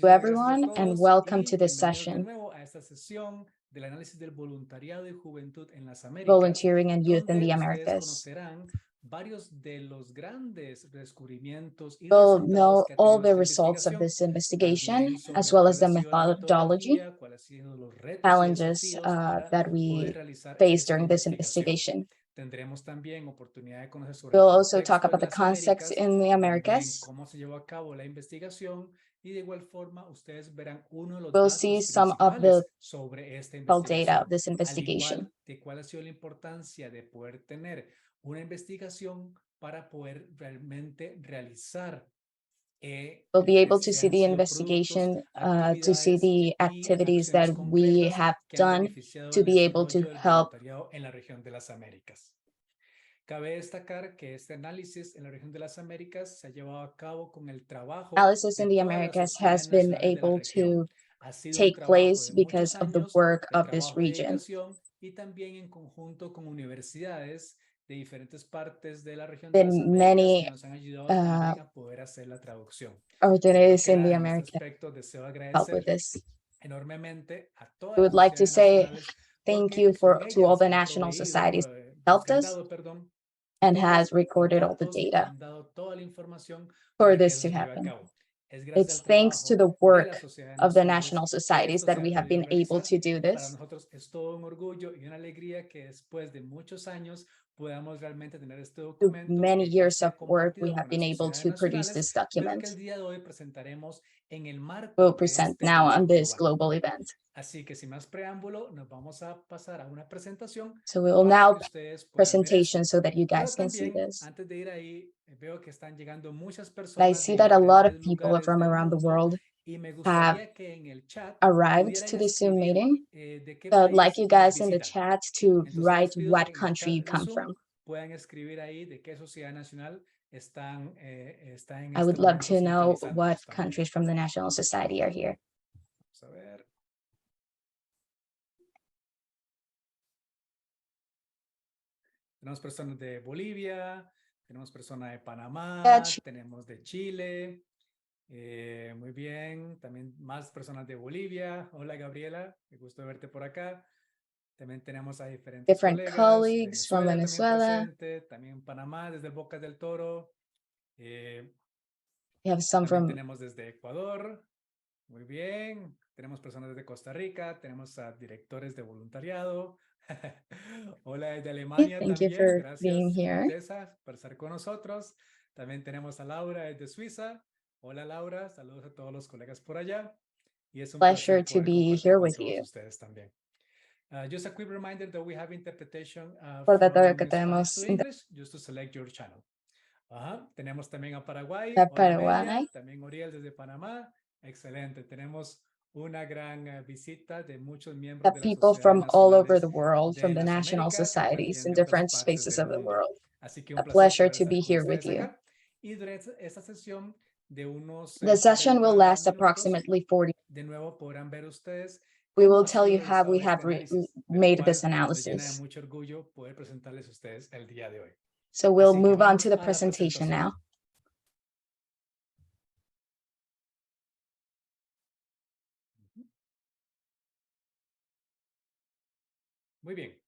to everyone and welcome to this session, Volunteering and Youth in the Americas. We'll know all the results of this investigation, as well as the methodology, challenges that we faced during this investigation. We'll also talk about the context in the Americas. We'll see some of the data of this investigation. We'll be able to see the investigation, to see the activities that we have done to be able to help. Analysis in the Americas has been able to take place because of the work of this region. Been many organizations in the Americas help with this. We would like to say thank you to all the national societies that helped us and has recorded all the data for this to happen. It's thanks to the work of the national societies that we have been able to do this. Through many years of work, we have been able to produce this document. We'll present now on this global event. So we will now presentation so that you guys can see this. I see that a lot of people from around the world have arrived to this Zoom meeting. So I'd like you guys in the chat to write what country you come from. I would love to know what countries from the National Society are here. Tenemos personas de Bolivia, tenemos personas de Panamá, tenemos de Chile. Muy bien, también más personas de Bolivia. Hola Gabriela, qué gusto verte por acá. También tenemos a diferentes colleagues from Venezuela. También Panamá, desde Bocas del Toro. We have some from... Tenemos desde Ecuador. Muy bien. Tenemos personas desde Costa Rica. Tenemos a directores de voluntariado. Hola desde Alemania. Thank you for being here. César, por estar con nosotros. También tenemos a Laura desde Suiza. Hola Laura, saludos a todos los colegas por allá. Y es un pleasure to be here with you. Ustedes también. Just a quick reminder that we have interpretation from Spanish to English, just to select your channel. Tenemos también a Paraguay. Paraguay. También Oriel desde Panamá. Excelente. Tenemos una gran visita de muchos miembros de people from all over the world, from the national societies in different spaces of the world. A pleasure to be here with you. The session will last approximately 40 minutes. We will tell you how we have made this analysis. So we'll move on to the presentation now. Muy bien.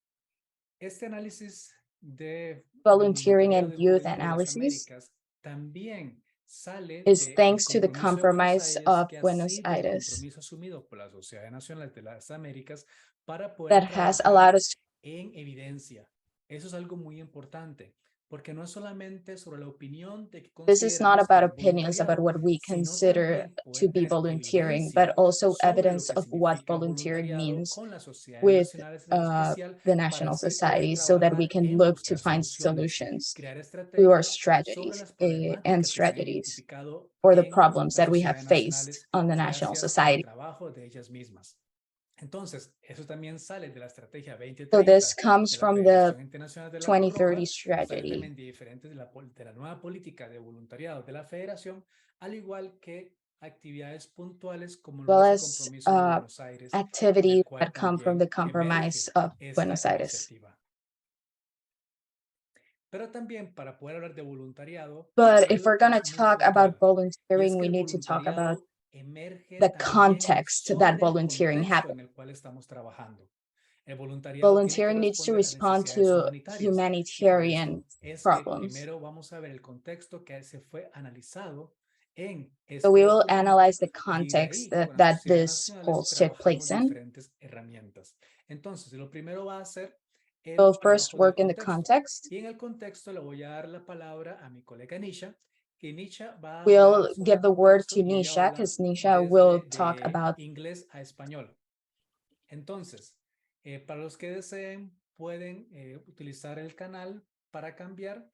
Este análisis de volunteering and youth analysis is thanks to the compromise of Buenos Aires that has allowed us en evidencia. Eso es algo muy importante. Porque no es solamente sobre la opinión de que this is not about opinions about what we consider to be volunteering, but also evidence of what volunteering means with the national society, so that we can look to find solutions through our strategies and strategies for the problems that we have faced on the national society. Entonces, eso también sale de la estrategia 2030. So this comes from the 2030 strategy. De la nueva política de voluntariado de la Federación, al igual que actividades puntuales como los compromisos de Buenos Aires, activities that come from the compromise of Buenos Aires. Pero también para poder hablar de voluntariado, but if we're going to talk about volunteering, we need to talk about the context that volunteering happens. Volunteering needs to respond to humanitarian problems. So we will analyze the context that this polls took place in. We'll first work in the context. We'll give the word to Nisha because Nisha will talk about inglés a español. Entonces, para los que deseen, pueden utilizar el canal para cambiar.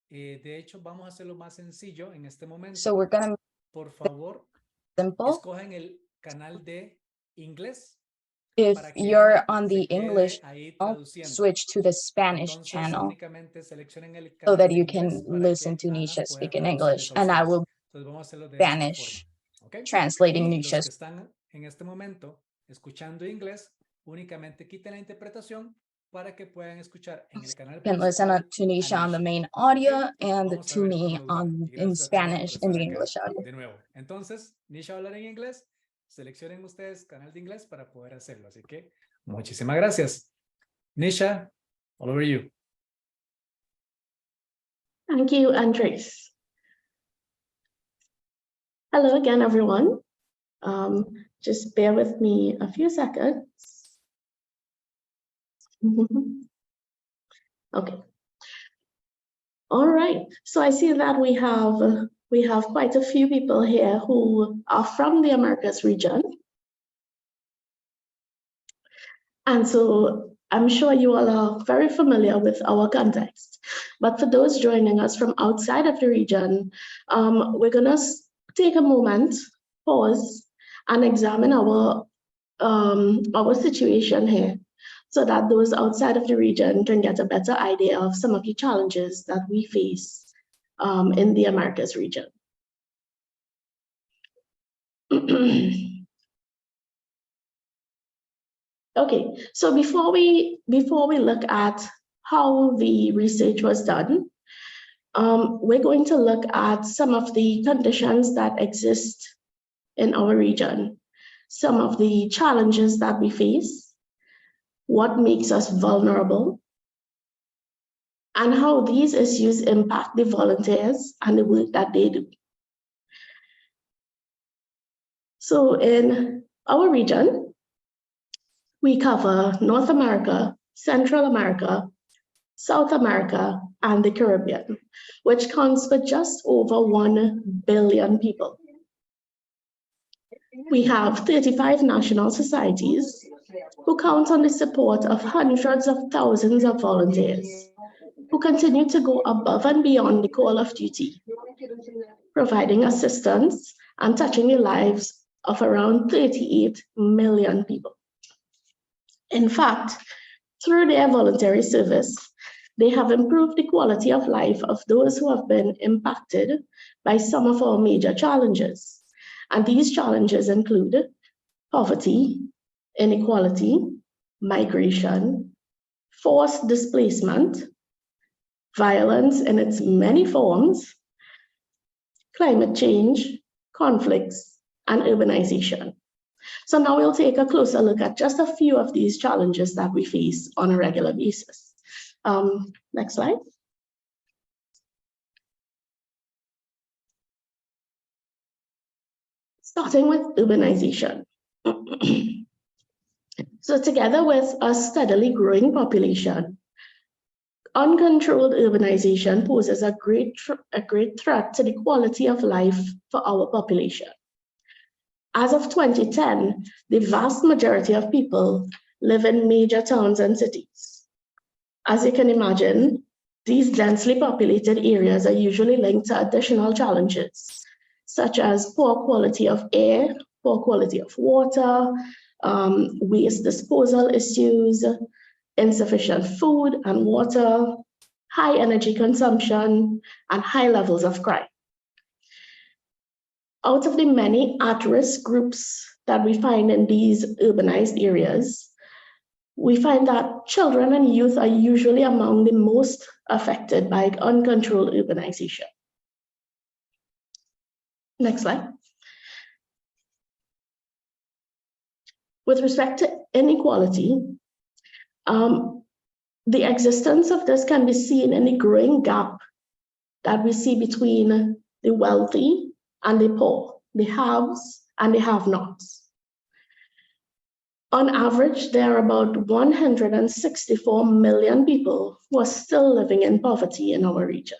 De hecho, vamos a hacerlo más sencillo en este momento. So we're gonna Por favor, simple. Escogen el canal de inglés. If you're on the English channel, switch to the Spanish channel so that you can listen to Nisha speak in English, and I will Spanish translating Nisha's. Los que están en este momento escuchando inglés, únicamente quiten la interpretación para que puedan escuchar en el canal. Can listen to Nisha on the main audio and to me in Spanish in the English audio. De nuevo, entonces, Nisha va a hablar en inglés. Seleccionen ustedes canal de inglés para poder hacerlo. Así que muchísimas gracias. Nisha, all over you. Thank you, Andres. Hello again, everyone. Just bear with me a few seconds. Okay. All right. So I see that we have quite a few people here who are from the Americas region. And so I'm sure you all are very familiar with our context. But for those joining us from outside of the region, we're going to take a moment, pause, and examine our situation here so that those outside of the region can get a better idea of some of the challenges that we face in the Americas region. Okay, so before we look at how the research was done, we're going to look at some of the conditions that exist in our region, some of the challenges that we face, what makes us vulnerable, and how these issues impact the volunteers and the work that they do. So in our region, we cover North America, Central America, South America, and the Caribbean, which counts for just over 1 billion people. We have 35 national societies who count on the support of hundreds of thousands of volunteers who continue to go above and beyond the call of duty, providing assistance and touching the lives of around 38 million people. In fact, through their voluntary service, they have improved the quality of life of those who have been impacted by some of our major challenges. And these challenges include poverty, inequality, migration, forced displacement, violence in its many forms, climate change, conflicts, and urbanization. So now we'll take a closer look at just a few of these challenges that we face on a regular basis. Next slide. Starting with urbanization. So together with a steadily growing population, uncontrolled urbanization poses a great threat to the quality of life for our population. As of 2010, the vast majority of people live in major towns and cities. As you can imagine, these densely populated areas are usually linked to additional challenges, such as poor quality of air, poor quality of water, waste disposal issues, insufficient food and water, high energy consumption, and high levels of crime. Out of the many at-risk groups that we find in these urbanized areas, we find that children and youth are usually among the most affected by uncontrolled urbanization. Next slide. With respect to inequality, the existence of this can be seen in the growing gap that we see between the wealthy and the poor, the haves and the have-nots. On average, there are about 164 million people who are still living in poverty in our region.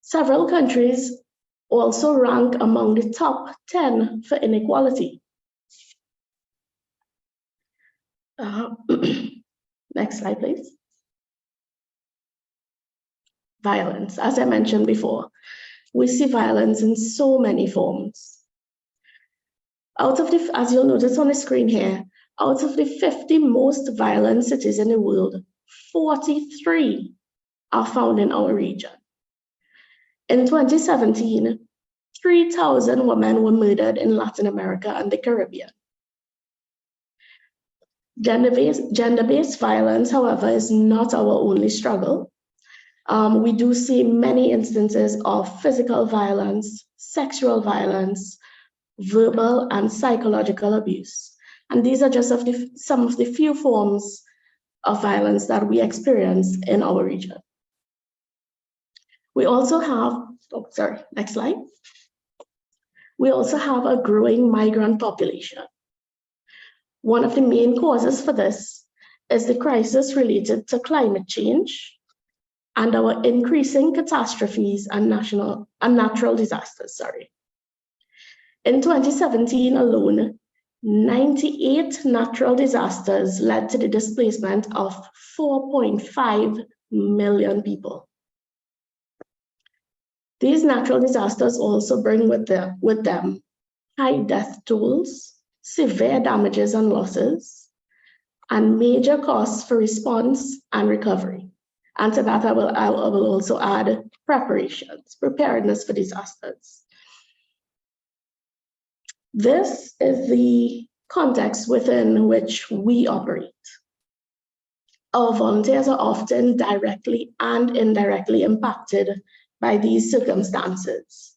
Several countries also rank among the top 10 for inequality. Next slide, please. Violence. As I mentioned before, we see violence in so many forms. Out of the, as you'll notice on the screen here, out of the 50 most violent cities in the world, 43 are found in our region. In 2017, 3,000 women were murdered in Latin America and the Caribbean. Gender-based violence, however, is not our only struggle. We do see many instances of physical violence, sexual violence, verbal and psychological abuse. And these are just some of the few forms of violence that we experience in our region. We also have, next slide. We also have a growing migrant population. One of the main causes for this is the crisis related to climate change and our increasing catastrophes and natural disasters. In 2017 alone, 98 natural disasters led to the displacement of 4.5 million people. These natural disasters also bring with them high death tolls, severe damages and losses, and major costs for response and recovery. And to that, I will also add preparedness for disasters. This is the context within which we operate. Our volunteers are often directly and indirectly impacted by these circumstances.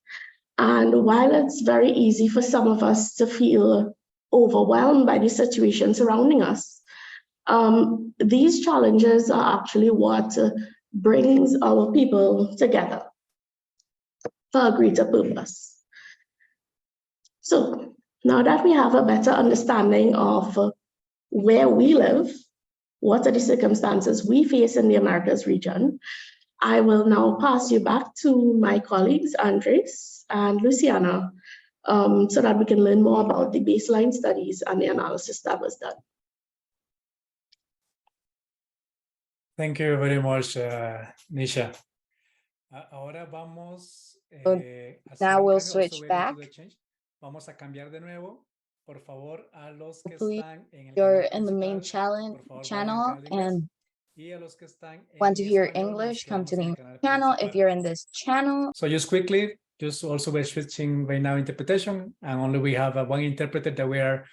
And while it's very easy for some of us to feel overwhelmed by the situation surrounding us, these challenges are actually what brings our people together for a greater purpose. So now that we have a better understanding of where we live, what are the circumstances we face in the Americas region, I will now pass you back to my colleagues, Andres and Luciana, so that we can learn more about the baseline studies and the analysis that was done. Thank you very much, Nisha. Ahora vamos now we'll switch back. Vamos a cambiar de nuevo. Por favor, a los que Hopefully están en el you're canal in the main channel and want to hear English, come to the main channel if you're in this channel. So just quickly, just also we're switching right now interpretation, and only we have one interpreter that we are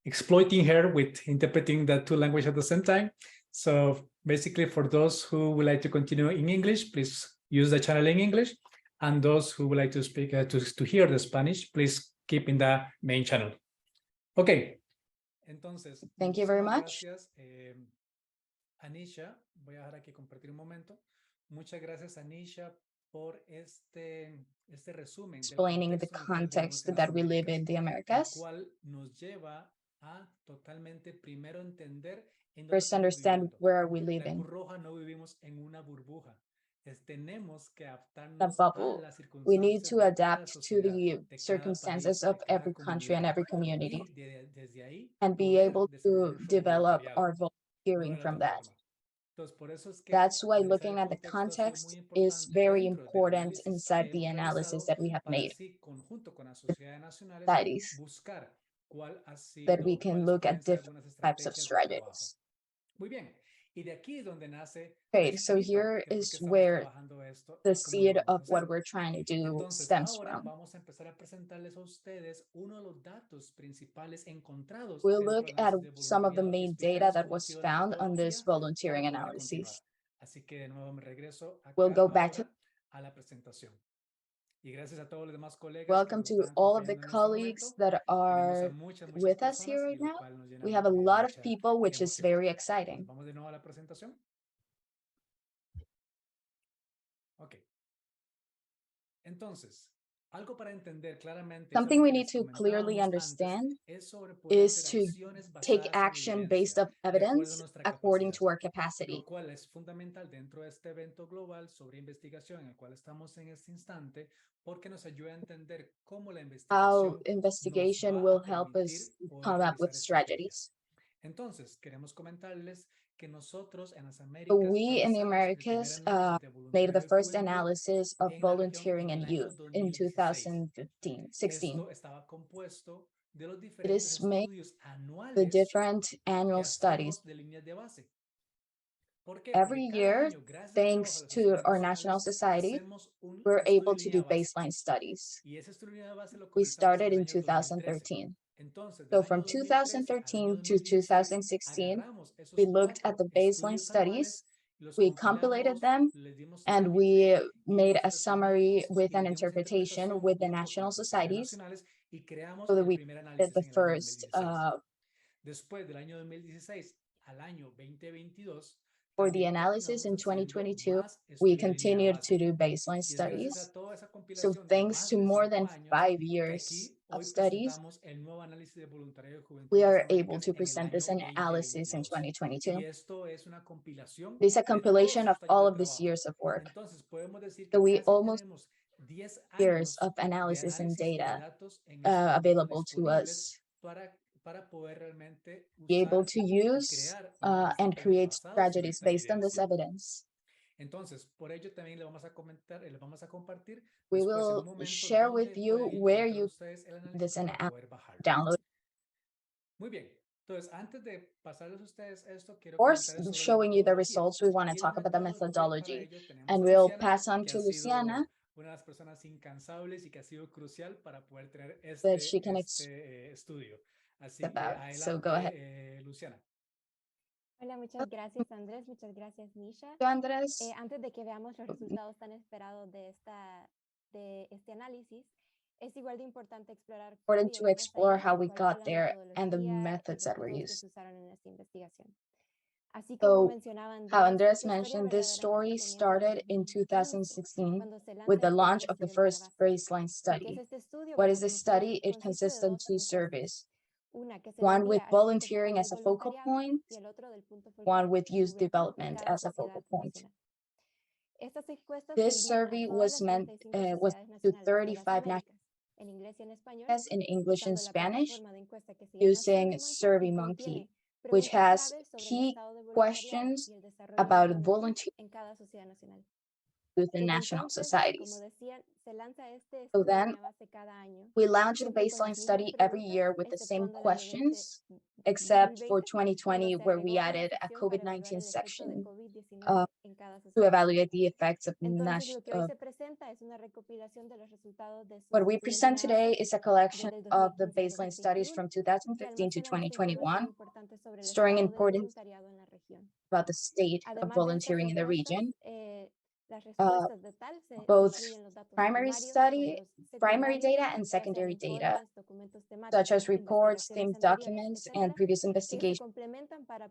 exploiting here with interpreting the two languages at the same time. So basically, for those who would like to continue in English, please use the channel in English. And those who would like to speak, to hear the Spanish, please keep in the main channel. Okay. Entonces, thank you very much. Gracias, Anisha. Voy a dejar aquí compartir un momento. Muchas gracias, Anisha, por este resumen. Explaining the context that we live in the Americas. Cual nos lleva a totalmente primero entender first understand where we live in. No vivimos en una burbuja. A bubble. We need to adapt to the circumstances of every country and every community and be able to develop our volunteering from that. That's why looking at the context is very important inside the analysis that we have made. Societies, that we can look at different types of strategies. Okay, so here is where the seed of what we're trying to do stems from. We'll look at some of the main data that was found on this volunteering analysis. We'll go back to Welcome to all of the colleagues that are with us here right now. We have a lot of people, which is very exciting. Vamos de nuevo a la presentación. Ok. Entonces, algo para entender claramente. Something we need to clearly understand is to take action based on evidence according to our capacity. Lo cual es fundamental dentro de este evento global sobre investigación en el cual estamos en este instante, porque nos ayuda a entender cómo la How investigation will help us come up with strategies. Entonces, queremos comentarles que nosotros en las Américas, we in the Americas made the first analysis of volunteering and youth in 2016. It is made the different annual studies. Every year, thanks to our national society, we're able to do baseline studies. We started in 2013. So from 2013 to 2016, we looked at the baseline studies, we compilated them, and we made a summary with an interpretation with the national societies so that we did the first. For the analysis in 2022, we continued to do baseline studies. So thanks to more than 5 years of studies, we are able to present this analysis in 2022. It is a compilation of all of these years of work. So we almost years of analysis and data available to us, be able to use and create strategies based on this evidence. We will share with you where you this and download. Before showing you the results, we want to talk about the methodology, and we'll pass on to Luciana that she can about. So go ahead. Luciana. Hola, muchas gracias Andrés, muchas gracias Nisha. Andrés. Antes de que veamos los resultados tan esperados de este análisis, es igual de importante explorar to explore how we got there and the methods that were used. So, how Andrés mentioned, this story started in 2016 with the launch of the first baseline study. What is the study? It consists of 2 surveys. One with volunteering as a focal point, one with youth development as a focal point. This survey was meant to 35 national in English and Spanish using SurveyMonkey, which has key questions about volunteering with the national societies. So then we launch the baseline study every year with the same questions, except for 2020, where we added a COVID-19 section to evaluate the effects of what we present today is a collection of the baseline studies from 2015 to 2021, storing important about the state of volunteering in the region. Both primary data and secondary data, such as reports, themed documents, and previous investigations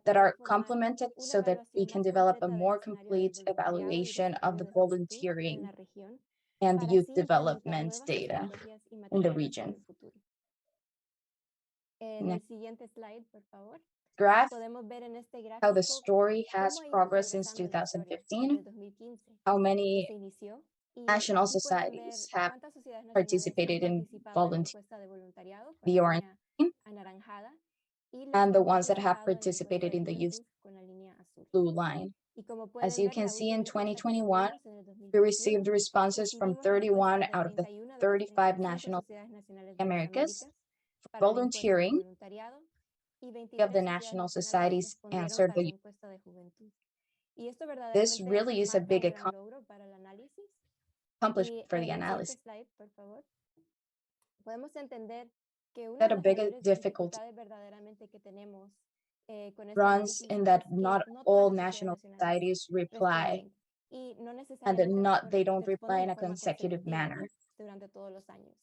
that are complemented so that we can develop a more complete evaluation of the volunteering and youth development data in the region. Next graph, how the story has progressed since 2015, how many national societies have participated in volunteering, the orange line, and the ones that have participated in the youth blue line. As you can see, in 2021, we received responses from 31 out of the 35 national Americas for volunteering. Of the national societies answered the this really is a big accomplishment for the analysis. That a big difficulty runs in that not all national societies reply, and they don't reply in a consecutive manner. durante todos los años.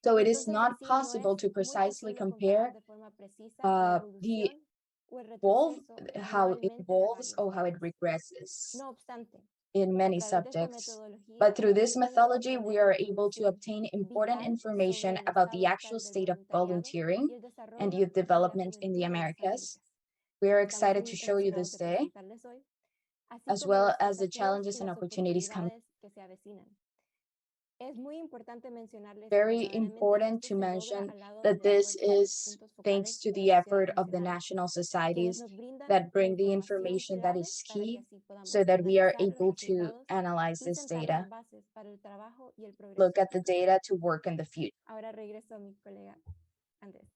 So it is Entonces, not así no possible es to muy precisely posible compare comparar de forma precisa la the evolución o el evolve, retroceso how it globalmente de evolves varios or how it temas. regresses No obstante, in a many través de esta subjects. metodología, But through this nosotros methodology, we are obtenemos able to información obtain important vital information sobre el about the estado actual actual del state of voluntariado volunteering y el and desarrollo youth de la development in the juventud en las Americas. Américas. We are Estamos excited muy to show you emocionados this de day, presentarles hoy, así as como well los as the desafíos challenges y and las opportunities coming. oportunidades que se avecinan. Es muy importante mencionarles que Very verdaderamente important esto to se logra mention al lado that del this esfuerzo de los is puntos thanks focales to de the las effort sociedades of the nacionales, national quienes societies nos brindan that la bring the información information that clave is para que key así podamos so that we are analizar los able to resultados analyze y this sentar data, las bases para el trabajo y el progreso look at the futuro. data to work in the future. Ahora regreso a mi colega Andrés.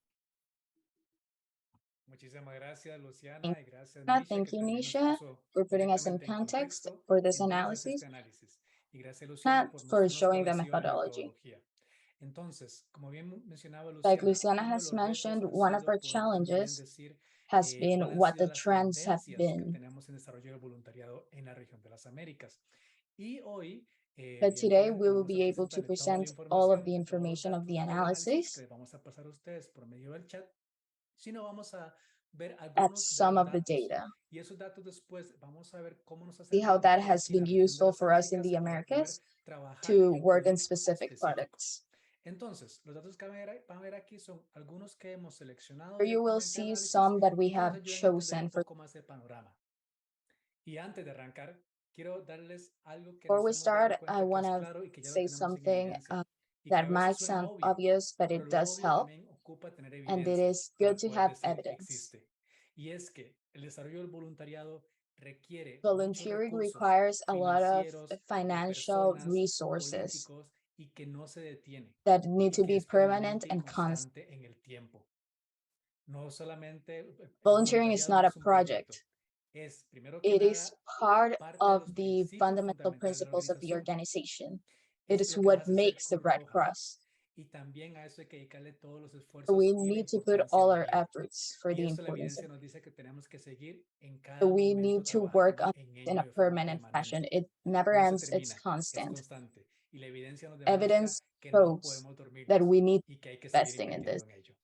Muchísimas gracias, Luciana, y gracias, Thank Nisha, que you, también nos Nisha, puso for putting us in directamente en context contexto for this entonces analysis, este análisis. Y gracias, not Luciana, por for mostrarnos showing cuál the ha sido la methodology. metodología. Entonces, como bien mencionaba Like Luciana, Luciana uno de has los retos mentioned, ha one of sido our poder también challenges decir has been cuáles han what sido the las trends have tendencias que been. tenemos en desarrollo del voluntariado en la región de las Américas. Y hoy, But today we evidentemente, will vamos a be able to presentarle toda la present all of información the y todos los information of datos the del análisis que analysis les vamos a pasar a ustedes por medio del chat, sino vamos a ver at algunos de some los of the datos. data. Y esos datos después vamos a ver cómo nos ha See how servido a that nosotros has aquí en been la región de useful las for us in Américas the para poder Americas trabajar to en work in proyectos specific específicos. products. Entonces, los datos que van a ver aquí son algunos que hemos seleccionado Here you will directamente de see análisis some that we y que nos have ayudan a entender un chosen. poco más el panorama. Y antes de arrancar, quiero darles algo que Before nos we hemos dado start, cuenta I que want es to claro y que ya lo say tenemos en something evidencia. Y que that a veces might suena sound obvio, obvious, but pero it lo does obvio help. también ocupa tener And it evidencia is para good to poder have decir que evidence. existe. Y es que el desarrollo del voluntariado requiere muchos Volunteering recursos requires a lot of financieros, de financial personas, resources políticos y que no se detiene that y need to que be es permanent permanente y and constant. constante en el tiempo. No solamente el Volunteering is voluntariado not no a es un proyecto, project. es primero que It is nada part parte de of los the principios fundamental fundamentales de la principles of the organización. organization. It Es is lo que la what hace ser makes the Cruz Red Roja. Cross. Y también a eso hay que dedicarle todos los So esfuerzos we y la need to put importancia all de our vida. efforts for Y the esto la importance of evidencia nos dice que tenemos que seguir en so cada we momento need to work trabajando on en it in ello a de forma permanent fashion. permanente. It never No se ends, it's termina, es constant. constante. Y la evidencia nos demuestra Evidence que no shows podemos that dormirnos we need y que hay que seguir investing in invirtiendo this. en ello.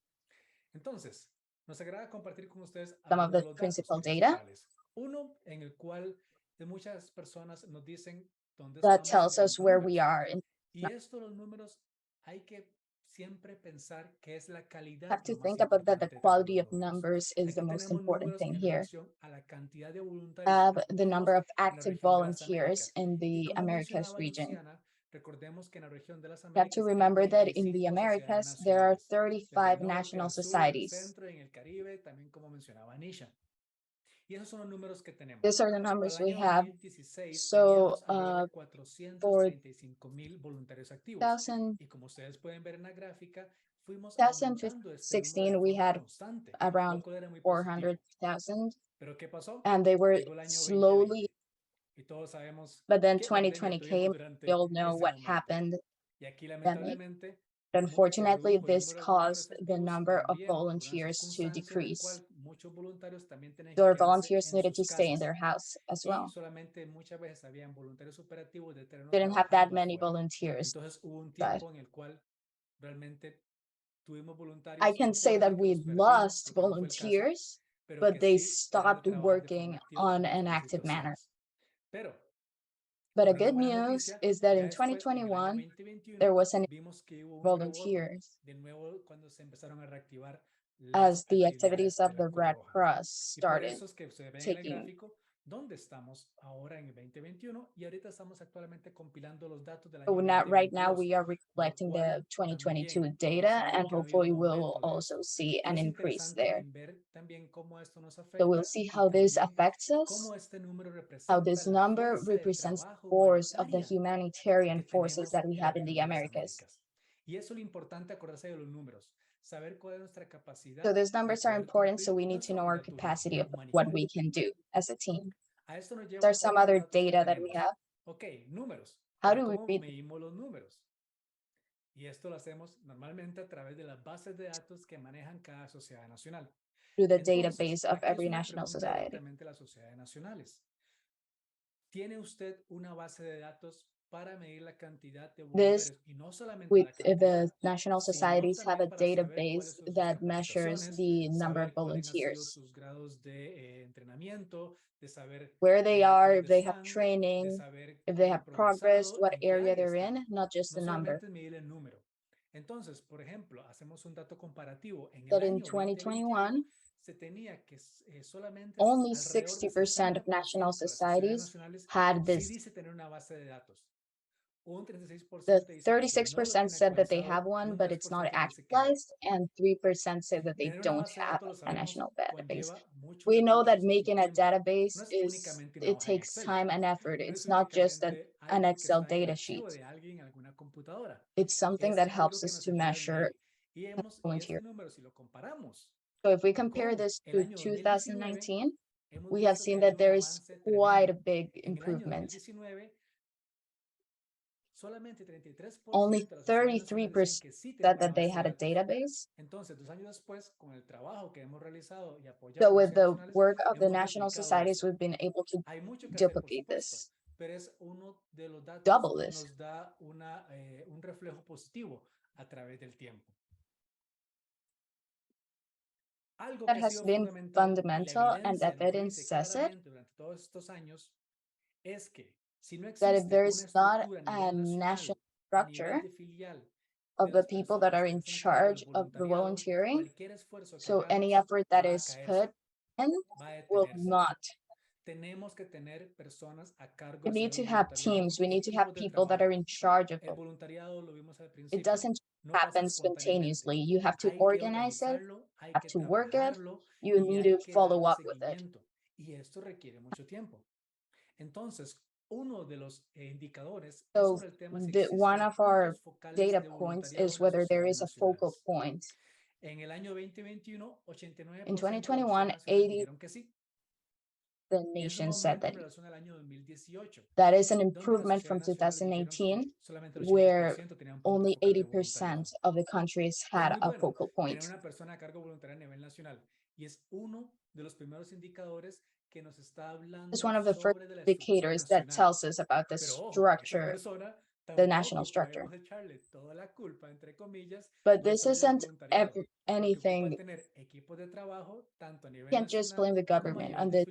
Entonces, nos agrada compartir con ustedes Some of algunos de the los datos principal data principales. Uno en el cual de muchas personas nos dicen dónde that estamos en tells us cuanto a where we números. are. Y esto, los números, hay que siempre pensar que es la calidad Have to lo más think about that the importante detrás de quality los of números. numbers is the Aquí most tenemos important números thing en here. relación a la cantidad de voluntarios Have the activos number of en la active región de las volunteers Américas. in Y the como Americas mencionaba region. Luciana, recordemos que en la región de las You have to Américas hay remember that in the 35 sociedades Americas, there are nacionales, desde 35 el norte national al sur, en el societies. centro y en el Caribe, también como mencionaba Nisha. Y esos son los números que tenemos. These are the Para numbers el we año have. 2016 So teníamos alrededor de for 435,000 voluntarios activos. 2000, Y como ustedes pueden ver en la gráfica, fuimos aumentando este número 2016, de we forma had constante, around lo cual era muy positivo. 400,000, Pero ¿qué pasó? and they were Llegó el año slowly, 2020 y todos sabemos but then qué pandemia 2020 tuvimos came. We durante all know ese what momento. happened. Y aquí Pandemic. lamentablemente se Unfortunately, redujo el this número de caused voluntarios the activos y number of también por una volunteers to circunstancia en la decrease. cual muchos voluntarios también tenían So que our quedarse volunteers en needed to sus stay in casas their house as y well. solamente muchas veces habían voluntarios operativos de terreno Didn't have that trabajando many afuera. volunteers. Entonces hubo un But tiempo en el cual realmente tuvimos I voluntarios, can no say puedo that decir que we los perdimos lost porque no fue el caso, volunteers, pero but que they sí dejaron de stopped trabajar de forma working activa por on an diferentes active manner. situaciones. Pero But a por una good buena news noticia, is that ya in después, en el año 2021, 2021, there was an vimos que hubo un rebote volunteers de nuevo cuando se empezaron a reactivar las as the actividades activities de of la the Cruz Red Roja. Cross Y por started eso es que se ve en el taking. gráfico dónde estamos ahora en el 2021 y ahorita estamos actualmente compilando los datos del So año not right now 2022, we are por lo reflecting cual the 2022 también vamos data, a ver and que ha habido hopefully un we'll aumento de also esto. see Pero an es increase interesante there. en ver también cómo esto nos So we'll afecta see y how this también affects us, cómo este número how representa this la number fuerza de represents the trabajo force of the humanitaria humanitarian que forces tenemos that we en la have in región the de las Americas. Américas. Y eso es lo importante, acordarse de los números, saber cuál es nuestra So capacidad those de numbers are poder important, so cumplir we need to nuestra know our operativa capacity of what humanitaria. we can do as a team. A esto nos There lleva are some otros other datos que data that we tenemos. have. Ok, números. How Pero do we ¿cómo read medimos los números? Y esto lo hacemos normalmente a través de las bases de datos que manejan cada sociedad nacional. through the Entonces, database of aquí es every una national pregunta society? directamente a las sociedades nacionales. ¿Tiene usted una base de datos This, with the national societies, have a database that measures the number of volunteers, where they are, if they have training, if they have progressed, what area they're in, not just the number. Entonces, por ejemplo, hacemos un dato comparativo. En el That in año 2021, se tenía que solamente only 60% of national societies had this. Sí dice tener una base de datos. The 36% said that they have one, but it's not actualized, and 3% say that they don't have a national database. We know that making a database it takes time and effort. It's not just an Excel data sheet. It's something that helps us to measure volunteer. So if we compare this to 2019, we have seen that there is quite a big improvement. Only 33% said that they had a database. So with the work of the national societies, we've been able to duplicate this, double this. That has been fundamental, and evidence says it, that if there is not a national structure of the people that are in charge of the volunteering, so any effort that is put in will not. We need to have teams. We need to have people that are in charge of it. It doesn't happen spontaneously. You have to organize it, you have to work it, you need to follow up with it. So one of our data points is whether there is a focal point. In 2021, 80 the nation said that. That is an improvement from 2018, where only 80% of the countries had a focal point. It's one of the first indicators that tells us about the structure, the national structure. But this isn't anything. You can't just blame the government on the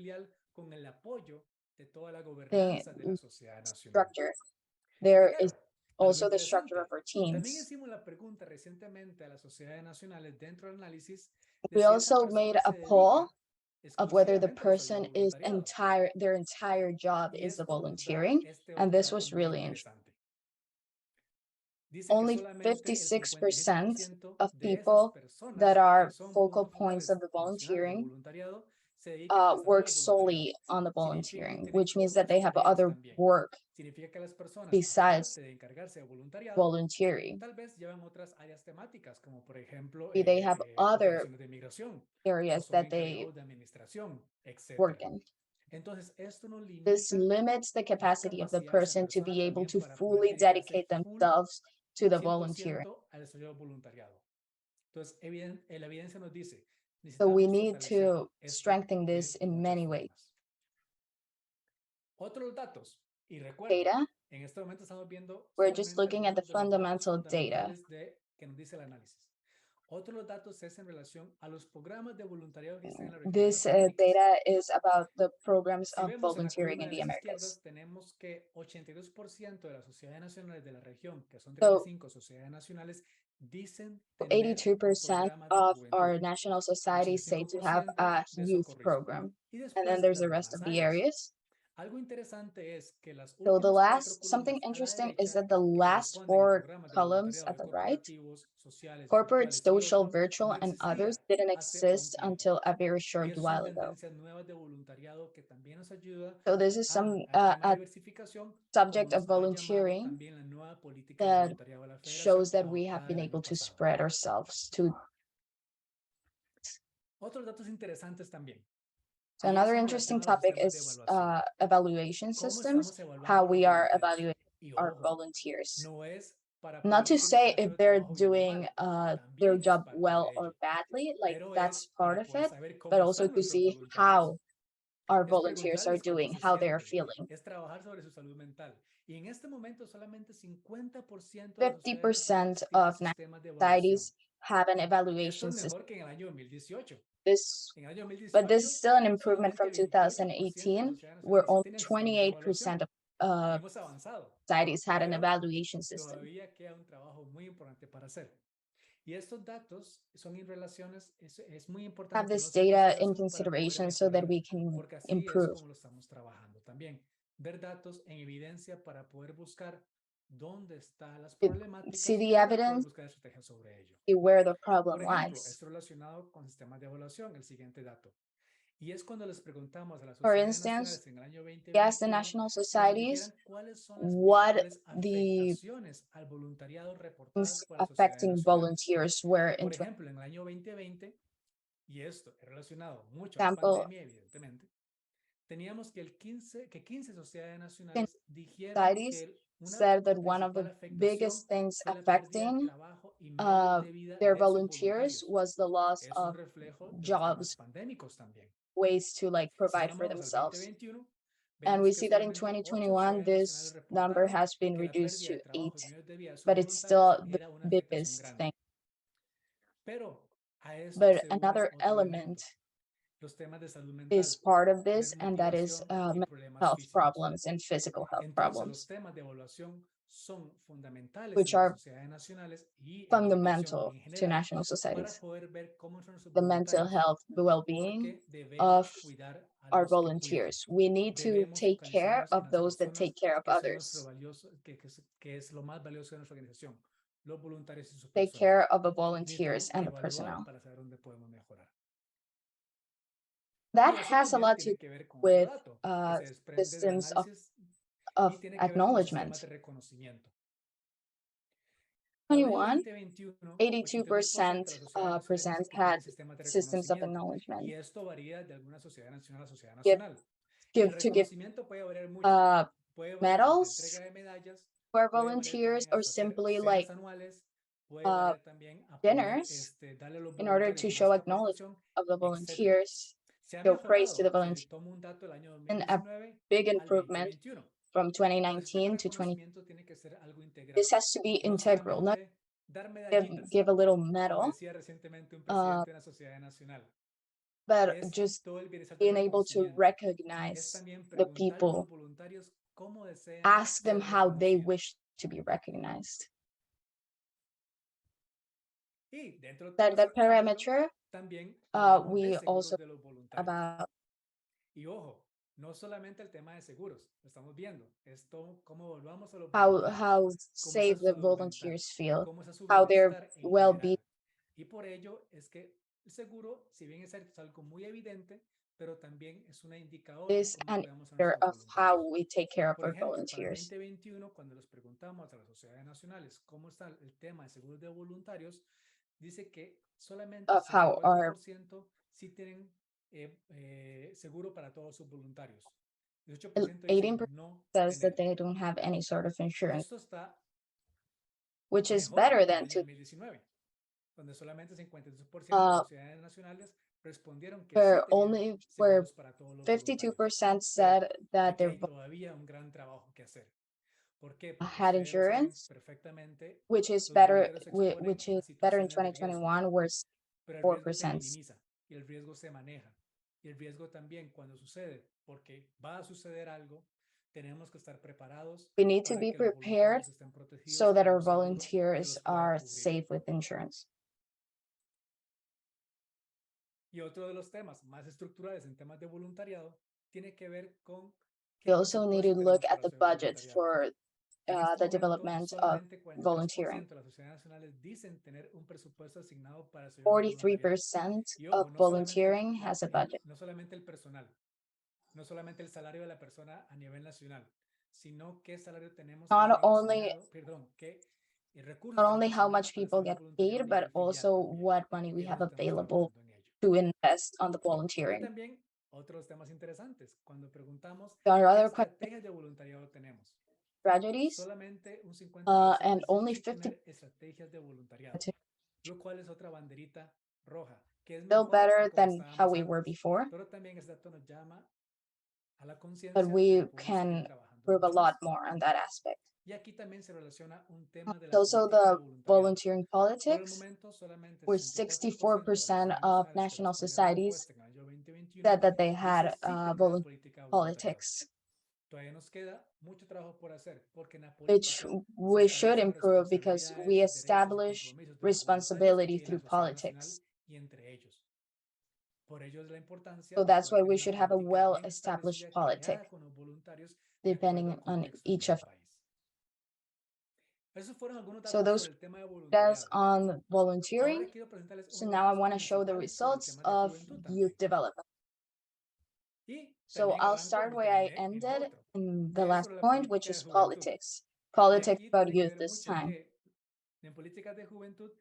structure. There is also the structure of our teams. We also made a poll of whether the person is their entire job is the volunteering, and this was really interesting. Only 56% of people that are focal points of the volunteering work solely on the volunteering, which means that they have other work besides volunteering. They have other areas that they work in. This limits the capacity of the person to be able to fully dedicate themselves to the volunteering. So we need to strengthen this in many ways. Data. We're just looking at the fundamental data. This data is about the programs of volunteering in the Americas. So 82% of our national societies say to have a youth program, and then there's the rest of the areas. So something interesting is that the last 4 columns at the right, corporate, social, virtual, and others, didn't exist until a very short while ago. So this is a subject of volunteering that shows that we have been able to spread ourselves to. So another interesting topic is evaluation systems, how we are evaluating our volunteers. Not to say if they're doing their job well or badly, like that's part of it, but also to see how our volunteers are doing, how they are feeling. Y en este momento solamente 50% de las 50% tienen of sistemas de societies evaluación. have an Esto evaluation es system. mejor que en el año 2018. This, En el año but this 2018, is still an improvement from solamente 28% de 2018, las sociedades where nacionales only tienen sistemas de 28% evaluación. of Hemos avanzado, societies had an pero evaluation system. todavía queda un trabajo muy importante para hacer. Y estos datos son en relaciones, es muy importante Have this tenerlos en data in consideración para poder consideration so that mejorar, we can porque así es improve. como lo estamos trabajando también. Ver datos en evidencia para poder buscar dónde están las problemáticas See the y poder evidence, buscar estrategias sobre ello. see where the Por problem ejemplo, lies. esto relacionado con sistemas de evaluación, el siguiente dato. Y es cuando les preguntamos a las For sociedades instance, nacionales en el año we asked the 2021 national que nos societies dijeran cuáles son las what principales the afectaciones al voluntariado reportadas things por las sociedades affecting nacionales. volunteers were in Por ejemplo, en el año 2020, y esto es relacionado mucho a la example, pandemia, evidentemente, teníamos que 15 sociedades nacionales dijeron societies que una said that one of principal the afectación biggest things fue la pérdida de affecting trabajo y medios de vida their de sus volunteers voluntarios. was the loss Es un of reflejo de los temas jobs, pandémicos también. ways to like Si provide nos for vamos al themselves. 2021, And vemos we que see that in solamente 8 2021, sociedades nacionales this number reportaron has been que la reduced pérdida to de trabajo 8, y medios de vida de sus but it's voluntarios still the era una afectación biggest grande. thing. Pero a esto But se une another otro element elemento, los temas de salud is mental, part of this, and that is desmotivación y mental problemas health físicos. problems and physical health Entonces, los problems, temas de evaluación son fundamentales which en las are sociedades nacionales y en la organización fundamental en to general national para societies. poder ver cómo son sus The mental voluntarios, health, the well-being porque debemos of cuidar a our los que cuidan. volunteers. We need to Debemos take care focalizarnos en of las those that personas take care of que son nuestro others. valioso, que es lo más valioso de nuestra organización, los voluntarios y su Take personal. care of the Necesitamos volunteers and the evaluar personnel. para saber dónde podemos mejorar. That Y eso has a también lot to tiene do que ver con otro with dato que se desprende del systems análisis of y tiene que ver con los sistemas acknowledgement. de reconocimiento. Para el año 21, 2021, 82% 82% de las sociedades nacionales dicen que had tienen sistemas de systems of reconocimiento. acknowledgement. Y esto varía de alguna sociedad nacional a sociedad Give, nacional. Y el give to give reconocimiento puede variar mucho. Puede variar desde entrega medals de medallas, for puede variar volunteers, también or hasta hacer simply cenas like anuales, puede variar también a poder dinners darle a los in order voluntarios to más show acknowledgement capacitación, of the etcétera. volunteers, Se ha show praise to mejorado, the se volunteers, toma un dato del año and a 2019 big al improvement 2021. from Pero el sistema 2019 de to 20. reconocimiento tiene que ser algo integral. This has to be No integral, not solamente dar medallitas, give a little como medal, decía recientemente un presidente de una sociedad nacional. but Es just todo el bienestar del being able to reconocimiento. Es recognize también the preguntarle a los people, voluntarios cómo desean ask them ser how they reconocidos. wish to be recognized. Y dentro de todo That este parámetro, parameter, también hablamos de we seguros also de los voluntarios. about Y ojo, no solamente el tema de seguros, lo estamos viendo, esto cómo volvamos a los how voluntarios, cómo es safe su the salud mental, volunteers feel, cómo es su how their bienestar en well-being general. Y por ello es que el seguro, si bien es cierto, es algo muy evidente, pero también es un indicador de is cómo an cuidamos a indicator nuestros of how voluntarios. we take care of Por our ejemplo, para el volunteers, 2021, cuando les preguntamos a las sociedades nacionales cómo está el tema de seguros de voluntarios, dice que solamente of how our 64% sí tienen seguro para todos sus voluntarios. 18% dicen 18% no says that tener. they don't have any sort of insurance, Esto está which is mejor better que than el to 2019, donde solamente 52% de las sociedades nacionales respondieron que sí where tenían only where seguros para todos los voluntarios. 52% Pero said that aquí their hay todavía un gran trabajo que hacer. ¿Por qué? Porque had ustedes lo saben insurance, perfectamente, which is los better, voluntarios se exponen which is a better in situaciones de riesgo. 2021, where Pero el riesgo se 4%. minimiza y el riesgo se maneja. Y el riesgo también cuando sucede, porque va a suceder algo, tenemos que estar preparados We need to para be que los prepared voluntarios estén protegidos so that con our un seguro que volunteers los pueda are cubrir. safe with insurance. Y otro de los temas más estructurales en temas de voluntariado tiene que ver con We qué also need to presupuesto look tenemos at para the hacer budget voluntariado. for En este the momento, development of solamente 43% volunteering. de las sociedades nacionales dicen tener un presupuesto asignado para el voluntariado. 43% Y of ojo, volunteering has a budget. no solamente el personal, no solamente el salario de la persona a nivel nacional, sino qué salario tenemos Not también only asignado, perdón, qué recursos not only tenemos how asignados much para people hacer get voluntariado a paid, but nivel filial also también. what money we Y en have eso estamos available trabajando en ello. to invest on the Y volunteering. también otros temas interesantes, cuando preguntamos There are qué other estrategias de voluntariado tenemos. tragedies, Solamente un 50% and dice only sí 50% tener estrategias de voluntariado, lo cual es otra banderita roja, que es still mejor better a como than how estábamos we were antes. before, Pero también este dato nos llama a la but conciencia de we que podemos seguir can trabajando improve a lot more on that aspect. Y aquí también se relaciona un tema de la Also, política de the voluntariado. volunteering Por el politics, momento, solamente where 64% 64% of national societies said that they had volunteering politics, Todavía nos queda mucho trabajo por hacer, porque en la which política we se should establecen improve because we responsabilidades, derechos y establish compromisos de los voluntarios responsibility y de la through sociedad nacional politics. y entre ellos. Por ello es la importancia So de that's why poder we tener should una have a política bien well-established establecida, politic, creada con los voluntarios de acuerdo depending al on contexto each del of. país. Esos fueron algunos So datos those sobre el tema de data voluntariado. on volunteering. Ahora quiero presentarles So unos now I datos want to show the principales sobre el results tema de of juventud youth también. development. Y So también I'll arranco start donde where I terminé en lo ended otro, in the que es last sobre la point, which política de is juventud. politics. Y Politics aquí about tiene que youth ver this mucho time. que en políticas de juventud,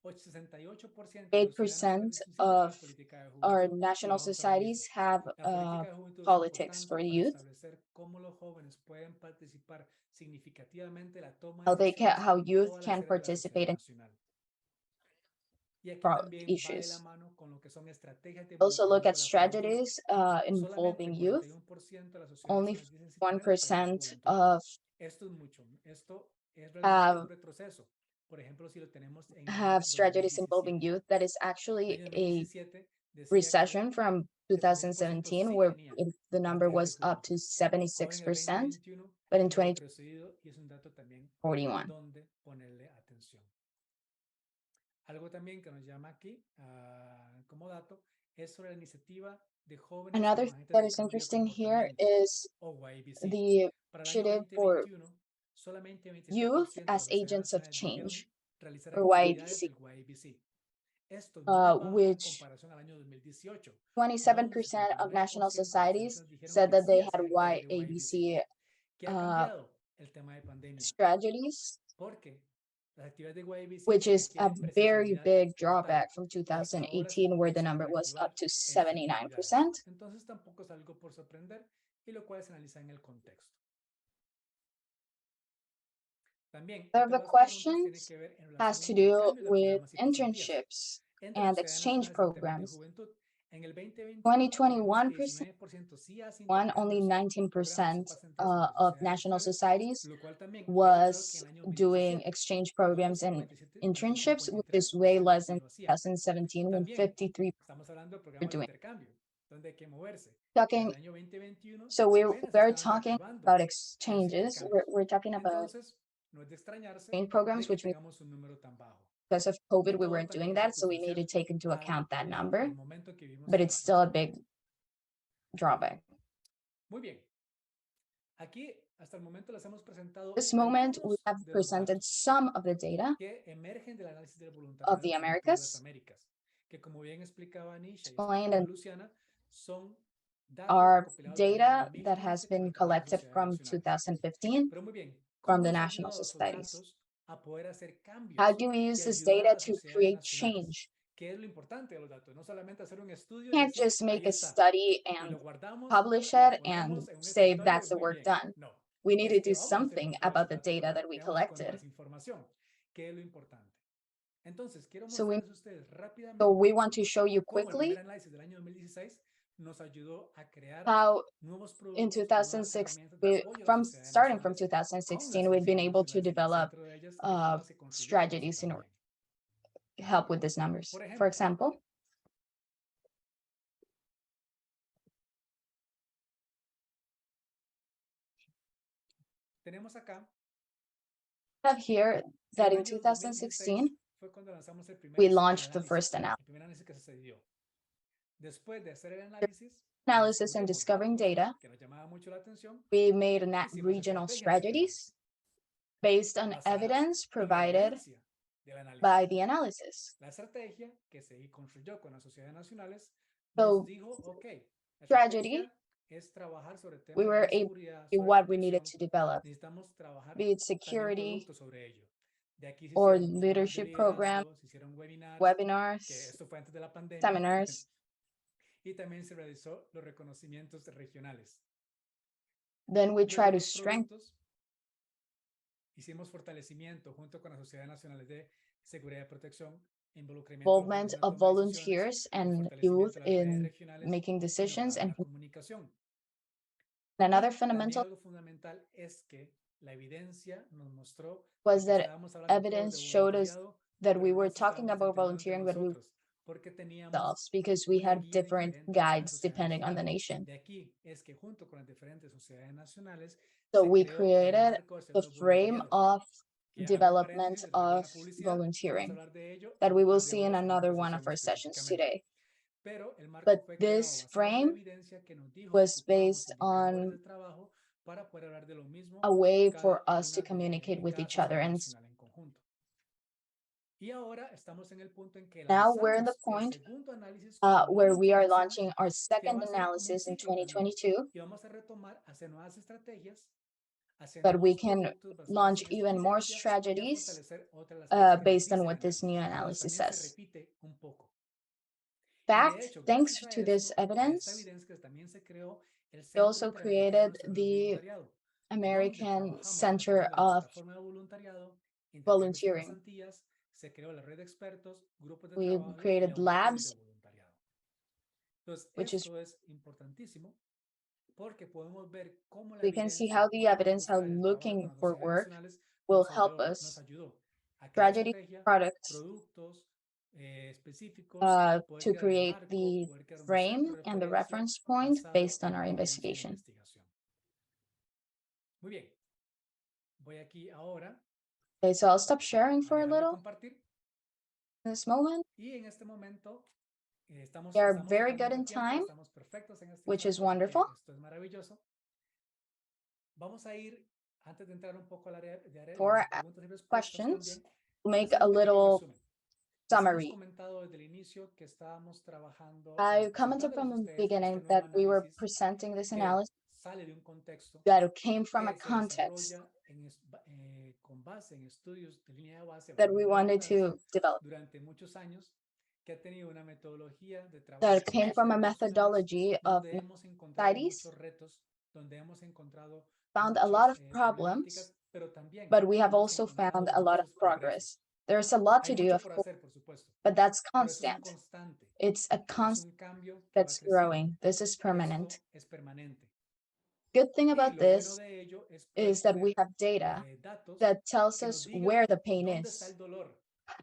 68% de los ciudadanos 8% participan en la of política de our juventud. Y national vamos a ver eso. societies have La política de juventud es politics importante for para youth, establecer cómo los jóvenes pueden participar significativamente en la toma how de decisiones how en youth todas las can áreas de la sociedad participate in nacional. Y aquí también va de la issues. mano con lo que son estrategias de Also look involucramiento at de la juventud. strategies Solamente involving youth. 41% de las sociedades Only nacionales dicen si tener o tener 1% juventud. of Esto es mucho. Esto es realmente have un retroceso. Por ejemplo, si lo tenemos en el have año strategies involving 2017. youth, that is El actually año a 2017 decía que recession from 76% 2017, sí where tenían the number actividades was de up to juventud. Ahora en el 76%, 2021 but in hemos retrocedido y es un dato también 2041. donde ponerle atención. Algo también que nos llama aquí como dato es sobre la iniciativa de jóvenes Another como thing agentes that de is cambio de interesting here comportamiento is o YBC. the Para el año initiative for 2021, solamente 27% youth de as las sociedades agents of nacionales debieron change, realizar or actividades YBC, del YBC. Esto es muy bajo en which comparación al año 2018, 27% donde of national 79% de las societies naciones dijeron said que that sí they had hacían actividades de YBC. YABC ¿Qué ha cambiado? El tema de pandemia. strategies, Porque las actividades de YBC which is a requieren very presencialidad big como tal. drawback from Y ahora se 2018, where the comienzan a number was up reactivar to estas actividades. 79%. Entonces tampoco es algo por sorprender y lo cual se analiza en el contexto. También Some of otra the de las preguntas tiene questions que ver en has relación to a do intercambios de with programas y pasantías internships entre and las sociedades exchange nacionales en temas de programs. juventud. En el 2021 tenemos 2021 que 19% sí hace only intercambios, programas o 19% pasantías con las of sociedades national nacionales, societies lo cual también es menor que was en el año doing 2017, exchange cuando programs and 57, internships, which is way 53% less sí than lo hacían. 2017 when También 53 estamos hablando de were programas de doing. intercambio, donde hay que moverse. Para el Talking, año 2021 so apenas we're están talking reactivando about esos exchanges. intercambios. We're talking about Entonces, no es de extrañarse exchange de programs, que which means tengamos un número tan bajo. because of COVID Y we todo weren't también doing es that, so we need to circunstancial take into account that number. el momento que vivimos But en it's la still a sociedad. big drawback. Muy bien. Aquí, hasta el momento, les hemos presentado This moment, we algunos have de los presented datos some of the data que emergen del análisis del of voluntariado the selectivo de las Americas, Américas, que como bien explicaba Nisha y explained, explicaba and Luciana, son datos are recopilados del año data that 2015 has con been las demás collected sociedades from nacionales. 2015 Pero muy bien, from ¿cómo the nos ha national ayudado esos societies. datos a poder hacer How cambios do we y use this ayudar a data las to sociedades create nacionales? change? ¿Qué es lo importante de los datos? No solamente hacer un estudio y Can't decir, just make ahí a está, study y and lo guardamos publish y lo it and ponemos en un say escritorio y that's the muy work bien. done. No, We need es to que do vamos a hacer something con todos about esos the datos, data ¿verdad? that we ¿Qué vamos con toda collected. esa información? ¿Qué es lo importante? Entonces, quiero So we mostrarles a ustedes so rápidamente we want to show you cómo el primer quickly análisis del año 2016 nos ayudó a crear how nuevos in productos o nuevas 2006, herramientas de apoyo a las sociedades starting from nacionales con las 2016, we've been sociedades able to nacionales en el develop centro de ellas y cómo se construyó esto strategies in order también. to help with these numbers. Por For ejemplo, example, tenemos acá, we have here en that el in año 2016 2016, fue cuando lanzamos el we primer launched the first el primer análisis que sucedió. Después de hacer el análisis y analysis and descubrimos discovering datos data. que nos llamaban mucho la atención, We made hicimos regional estrategias de strategies análisis based on basadas evidence en la provided evidencia del análisis. by the analysis. La estrategia que se construyó con las sociedades nacionales So nos dijo, ok, la strategy, estrategia es trabajar sobre we temas were de able seguridad, to do sobre what we needed protección, to develop, necesitamos trabajar be it también security productos sobre ello. De aquí se or hicieron programas de leadership programs, liderazgo, se hicieron webinars, que webinars, esto fue antes de la pandemia, seminars. y también se realizó los reconocimientos regionales. Then we De try to los strengthen productos, hicimos fortalecimiento junto con las sociedades nacionales de seguridad y protección, involucramiento de los jóvenes involvement en la of toma de decisiones, volunteers el and fortalecimiento youth de las redes in regionales making y decisions mejorar and la comunicación. Another También fundamental algo fundamental es que la evidencia nos mostró was que that estábamos hablando todos de evidence showed us voluntariado, that pero we no were nos talking estábamos about centrando entre volunteering, but we nosotros, porque teníamos ourselves because we una had guía different diferente en las guides sociedades depending on the nacionales. nation. De aquí es que junto con las diferentes sociedades nacionales So se we creó el created marco del the segundo frame voluntariado. of Que hago un development paréntesis, es of buena publicidad, vamos a volunteering hablar de ello that en we un will par de see in horas en another nuestra one of sesión our sessions específicamente. today. Pero el marco But fue creado this basado en la frame evidencia que nos dijo was que ocupábamos based indicadores on de trabajo para poder hablar de lo mismo a way cada for us una to communicate de with cada each other. sociedad And nacional en conjunto. Y ahora estamos en el punto en que now we're in the lanzamos el point segundo análisis con nueva where we are información launching our que second va a ser como un analysis in ciclo también. 2022, Y vamos a retomar hacia nuevas estrategias, hacia but we nuevos can productos basados launch en esta even more evidencia y a strategies fortalecer otras de las cosas que nos based on dice el what this new análisis. Entonces analysis también se says. repite un poco. In Y de fact, hecho, thanks gracias a to this esto, a esta evidence, evidencia también se creó el we Centro also Interamericano created del Segundo the Voluntariado, donde American trabajamos a Center través de la of plataforma de voluntariado, intercambios y Volunteering. pasantías, se creó la red de expertos, grupos de We trabajo y created laboratorios de labs, voluntariado. Entonces, which is esto es importantísimo porque podemos ver cómo la we can see evidencia, how the cómo evidence, how buscar el trabajo con looking las for sociedades work nacionales will help nos us ayudó a crear strategy estrategia, products productos específicos, poder to crear el create marco, the poder crear un frame centro de and the referencia reference point basado based on en our evidencia de investigation. investigación. Muy bien. Voy aquí ahora Okay, so I'll stop sharing a for a dejar de little compartir in this moment. y en este momento estamos We are totalmente very good en in tiempo, time, estamos perfectos en este which is instante, así wonderful. que esto es maravilloso. Vamos a ir, antes de entrar un poco al área de For preguntas y respuestas questions, también, make hacer a un pequeño little resumen. Les hemos summary. comentado desde el inicio que estábamos trabajando, I commented presentándoles a from the ustedes beginning este nuevo that we were análisis presenting this que analysis sale de un contexto that came from a que se context desarrolla con base en estudios de línea de base, that valga we la wanted redundancia, to develop, durante muchos años, que ha tenido una metodología de trabajo that con came from a sociedades nacionales, methodology of donde hemos encontrado societies, muchos retos, donde hemos encontrado found a lot muchas of problems, problemáticas, pero también but we have hemos also encontrado found a lot of muchos progresos. progress. There's a lot Hay to do, mucho of por course, hacer, por supuesto, but that's pero eso es un constant. constante. It's a Eso es constant un cambio que va that's creciendo. growing. This is permanent. Esto es permanente. Good thing Y about lo bueno this de ello es poder is that we tener have data datos that tells que nos us digan where the pain dónde está is el dolor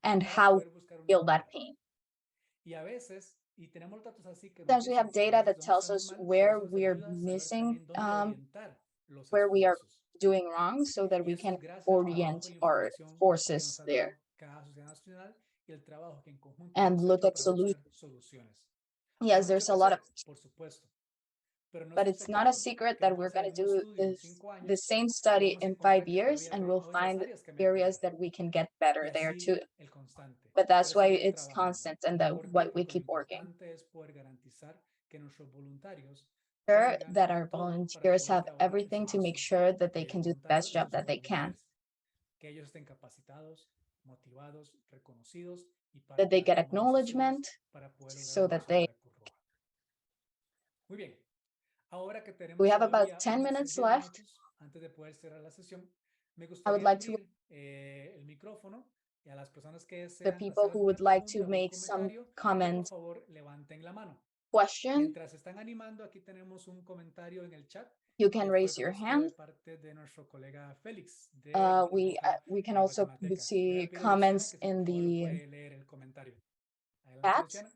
and para how we poder buscar una feel that mejora. pain. Y a veces, y tenemos datos así que nos Sometimes we have dicen a data veces that dónde tells estamos us mal, pero where eso nos we are ayuda a saber missing, también dónde orientar los where we are esfuerzos. doing wrong, so that Y we esto can es gracias al orient trabajo y la our información que nos forces ha there dado cada sociedad nacional y el trabajo que en conjunto and hemos look hecho at para solutions. buscar soluciones. Hay Yes, mucho there's que a lot of, hacer, por supuesto, pero no es but un it's not a secreto secret que that vamos a we're hacer going el to mismo do estudio en 5 the años same y study vamos a in encontrar 5 que years, todavía and hay we'll otras find áreas que areas mejorar. that we can get Y better there así too. el constante. But Por that's eso why seguir it's trabajando. constant and that ¿Por qué? why we Porque lo keep working. importante es poder garantizar que nuestros voluntarios Sure tengan that our todo para volunteers poder have trabajar everything to make exitoso sure that they el can do the best voluntariado y job sus that they can, comunidades. Que ellos estén capacitados, motivados, reconocidos y para that they poder get tomar decisiones acknowledgement para poder lograr so el that negocio they, de la Cruz Roja. Muy bien. Ahora que we tenemos have about todavía 10 unos minutes 10 left. minutos antes de poder cerrar la sesión, me I would gustaría like to abrir el micrófono y a las personas que the desean people hacer who alguna would like to pregunta, algún make some comentario, que por comment, favor levanten la mano. question, Mientras se están animando, aquí tenemos un comentario en el chat you can que fue raise your puesto hand. de parte de nuestro colega Félix de República We can also Guatemalteca. Voy see a pedir a Luciana comments que si in por favor lo the puede leer el comentario. Adelante, chat. Luciana.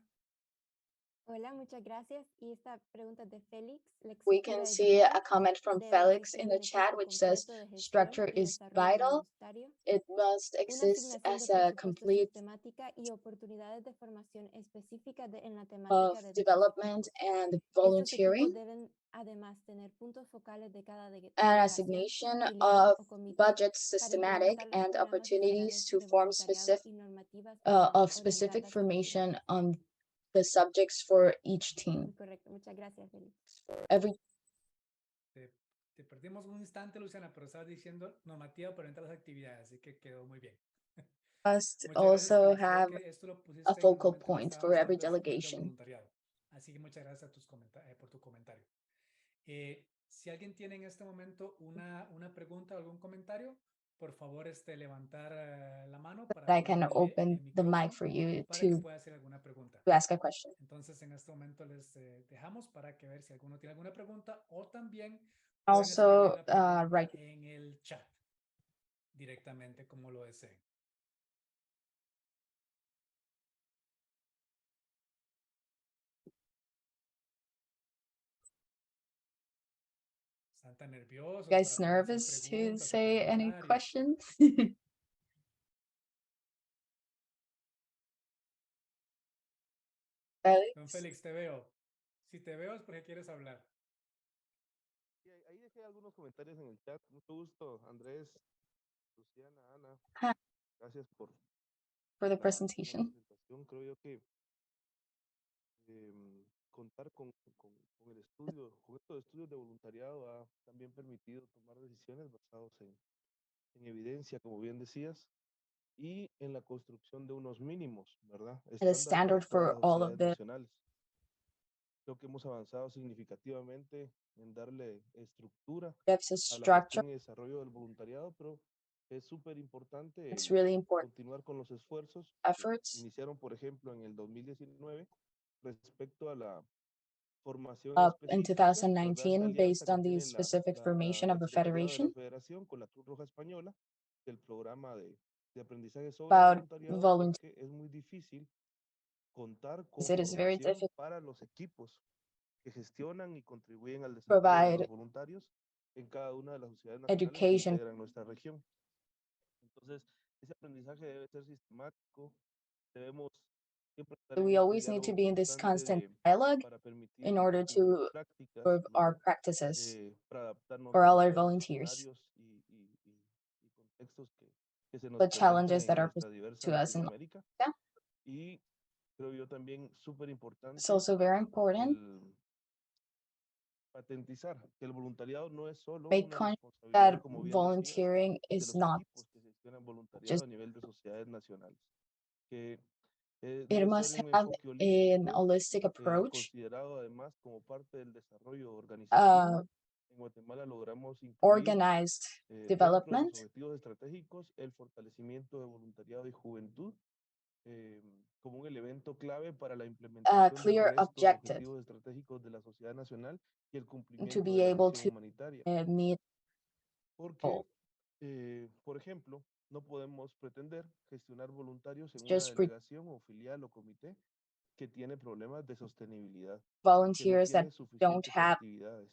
Hola, muchas gracias. Y esta pregunta es de Félix. La We estructura can es see a vital. comment from Debe Felix in existir the un chat, equipo which says completo de gestión structure y is desarrollo vital. voluntario, It must una exist asignación as de a presupuesto complete sistemática y oportunidades de formación específica en la of temática de dichos development equipos. and Estos volunteering, equipos deben además tener puntos focales de cada an delegación, assignation filial of o comité budgets para systematic implementar los and programas opportunities nacionales to de form voluntariado specific y normativas of specific orientadas por formation ciudadanos. on the subjects for each team. Correcto, muchas gracias, Félix. Every Te perdimos un instante, Luciana, pero estabas diciendo normativa para entrar a las actividades, así que quedó muy bien. must Muchas gracias, also Félix. Creo have que esto lo a pusiste en el focal momento que point for estábamos every hablando del delegation. voluntariado. Así que muchas gracias por tu comentario. Si alguien tiene en este momento una pregunta o algún comentario, por favor, levantar la mano that para I can ponerle open el the mic micrófono for you para que to pueda hacer alguna pregunta. ask a question. Entonces, en este momento les dejamos para que ver si alguno tiene alguna pregunta o también pueden Also, escribir la pregunta right. en el chat directamente como lo deseen. ¿Están tan nerviosos? You guys para poder hacer nervous to preguntas o say any comentarios? questions? Don Félix, te veo. Si te veo es porque quieres hablar. Sí, ahí dejé algunos comentarios en el chat. Mucho gusto, Andrés, Luciana, Ana. Hi. Gracias por For the la presentation. presentación. Creo yo que contar con el estudio, con estos estudios de voluntariado ha también permitido tomar decisiones basadas en evidencia, como bien decías, y en la construcción de unos mínimos, ¿verdad? And a Estándar para standard todas for las all of sociedades the nacionales. Creo que hemos avanzado significativamente en darle estructura a la structure. gestión y desarrollo del voluntariado, pero es súper importante It's really important continuar con los esfuerzos que efforts iniciaron, por ejemplo, en el 2019 respecto a la formación up in específica, ¿verdad? Esta 2019 alianza based que on the tiene specific formation of the Secretariado de la Federation Federación con la Cruz Roja Española, el programa de aprendizaje sobre about voluntariado, volunteers. porque es muy difícil contar con It is very formación difficult para los equipos que gestionan y contribuyen al to desarrollo de provide los voluntarios en cada una de las sociedades nacionales que education. integran nuestra región. Entonces, ese aprendizaje debe ser sistemático, debemos siempre estar en We este always need to diálogo be in this constante constant dialogue para permitir in order implementar to prácticas, improve our ¿verdad? practices Para adaptarnos for a all los our nuevos volunteers, escenarios y contextos que se nos the presentan challenges that en are nuestra presented diversa to us. And Latinoamérica. Y creo yo también súper it's importante also very important el patentizar que el voluntariado no es solo make una conscious responsabilidad, that como bien decías, volunteering de is los not equipos que gestionan voluntariado just, a nivel de sociedades nacionales, que it debe ser must un have enfoque an holístico, holistic approach considerado además como parte del desarrollo organizativo. uh, En Guatemala logramos incluir organized dentro de los development, objetivos estratégicos el fortalecimiento de voluntariado y juventud como un elemento clave para la implementación del clear resto de objective objetivos estratégicos de la sociedad nacional y el to cumplimiento be de la able misión to humanitaria. meet Porque, por ejemplo, no podemos pretender gestionar voluntarios en una just delegación o filial o comité que tiene problemas de sostenibilidad, que no volunteers that tiene don't suficientes have actividades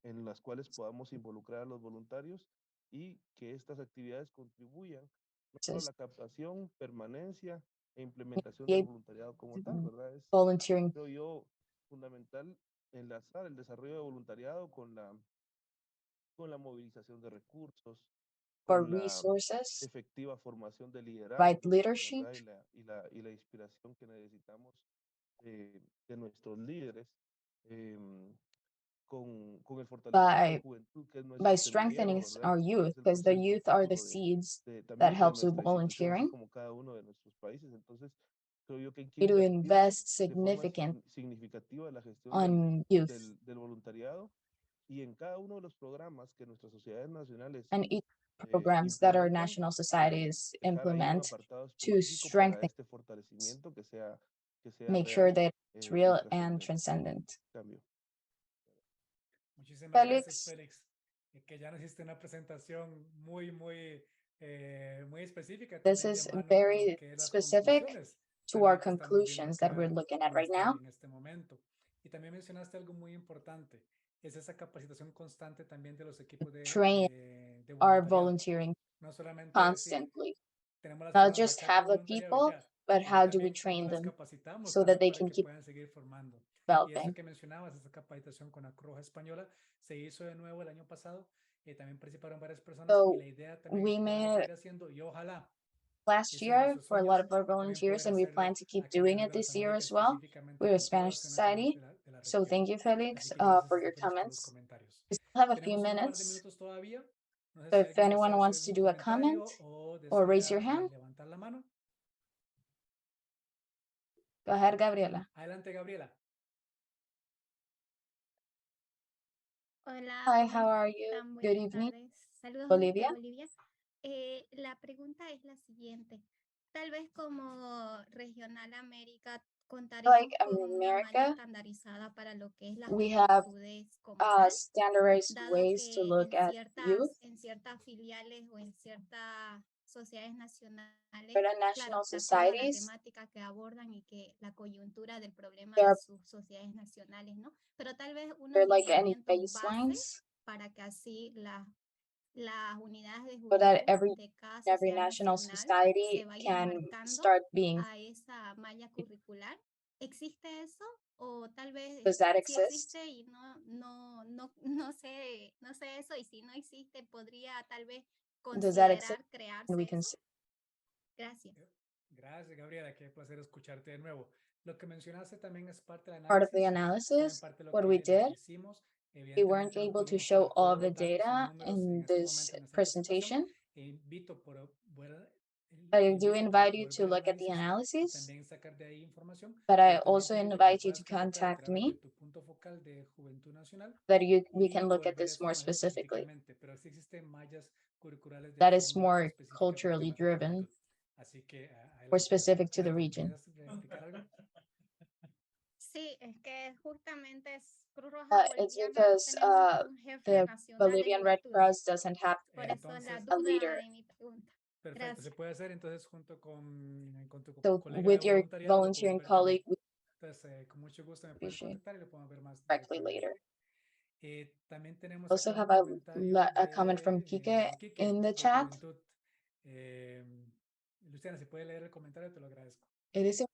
en las cuales podamos involucrar a los voluntarios y que estas actividades contribuyan no solo a la captación, permanencia e implementación del voluntariado como tal, ¿verdad? Es, volunteering creo yo, fundamental enlazar el desarrollo de voluntariado con la movilización de recursos, for con la resources, efectiva formación de right liderazgos, leadership ¿verdad? Y la inspiración que necesitamos de nuestros líderes, con el fortalecimiento de la juventud, que es by nuestro semillero, strengthening ¿verdad? our youth, Es el because the presente youth are the futuro seeds that también de helps with nuestra institución, así volunteering. como cada uno de nuestros países. Entonces, creo yo que hay que To invertir invest de forma significant significativa en la gestión on youth del voluntariado y en cada uno de los programas que nuestras sociedades nacionales and each programs that our implementan, national societies dejar ahí un implement apartado to específico para strengthen, este fortalecimiento que sea make sure real that it's y real and trascendente. transcendent. Cambio. Muchísimas gracias, Felix, Félix. Que ya nos hiciste una presentación muy, muy específica this también de is mano con lo very que es las specific conclusiones to our también que estamos viendo conclusions that acá we're looking at en right now. en este momento. Y también mencionaste algo muy importante, es esa capacitación constante también de los equipos Train de our voluntariado. volunteering No solamente decir, constantly, tenemos las not personas just acá de have the voluntariado y people, ya, but sino how do we también cómo train las them capacitamos so that también they para can que keep puedan seguir formando. Y eso developing. que mencionabas, esa capacitación con la Cruz Roja Española, se hizo de nuevo el año pasado. También participaron varias personas y So la idea también es we poderlo made seguir haciendo y ojalá last ese es uno de year sus for a lot sueños, of our también volunteers, poder and we hacerlo plan to keep acá a doing nivel it de this year Latinoamérica, as well. específicamente We're a con todas Spanish las naciones society. de la So región. thank you, Felix, Así que gracias for a your Félix por los comments. comentarios. We still have a few Tenemos un par de minutes. minutos todavía. No sé So si if alguien anyone desea hacer wants to algún do a comment comentario o or raise your desea hand, levantar la mano. go ahead, Gabriela. Adelante, Gabriela. Hola, Hi, ¿cómo how are you? están? Good Buenas evening, tardes. Saludos desde Bolivia. Bolivia. La pregunta es la siguiente. Tal vez como Regional América contaremos Like con una malla America, estandarizada para lo que es las we have juventudes como tal, standardized dado ways to que look at youth. en ciertas filiales o en ciertas sociedades nacionales, For the claro, national de acuerdo a la societies, temática que abordan y que la coyuntura del problema there de are sus sociedades nacionales, ¿no? Pero tal vez unos there like any lineamientos base baselines para que así las unidades de so that juventud de cada every sociedad national nacional society se vayan can marcando start being. a esa malla curricular. ¿Existe eso? O tal vez Does that sí exist? existe y no sé eso, y si no existe, podría tal vez Does that exist? considerar crearse We can eso. Gracias. Gracias, Gabriela. Qué placer escucharte de nuevo. Lo que mencionaste también es parte del part of the análisis, también analysis. parte de What we lo did, que hicimos. we weren't Evidentemente no able to pudimos show poner all todos of the los datos y data números en in este this momento en esta presentación. presentation. Invito por I do invite you poder to ver el look at the análisis y analysis, también sacar de ahí información, but I pero también also te invito a que lo invite you puedas to consultar a contact través de me tu punto focal de Juventud Nacional that we y can look poder at ver this esto more más specifically. específicamente, pero sí existen mallas curriculares de That is forma more específica para culturally temas de driven juventud. Así que or adelante, specific to the adelante, region. ¿podrías explicar algo? Sí, es que justamente Cruz Roja It's Boliviana no because tenemos un jefe the nacional de Bolivian Red juventud. Cross doesn't have Por eso la Entonces, a duda leader. de mi pregunta. perfecto, Gracias. se puede hacer entonces junto con tu So colega de with your voluntariado, lo podemos volunteering ver también. colleague, we Entonces, con mucho gusto me puedes appreciate contactar y lo podemos ver más directly directamente. later. También tenemos Also acá un have comentario a comment from Kike de Quique, in the de chat. Juventud. Luciana, si puede leer el comentario, te lo agradezco. It is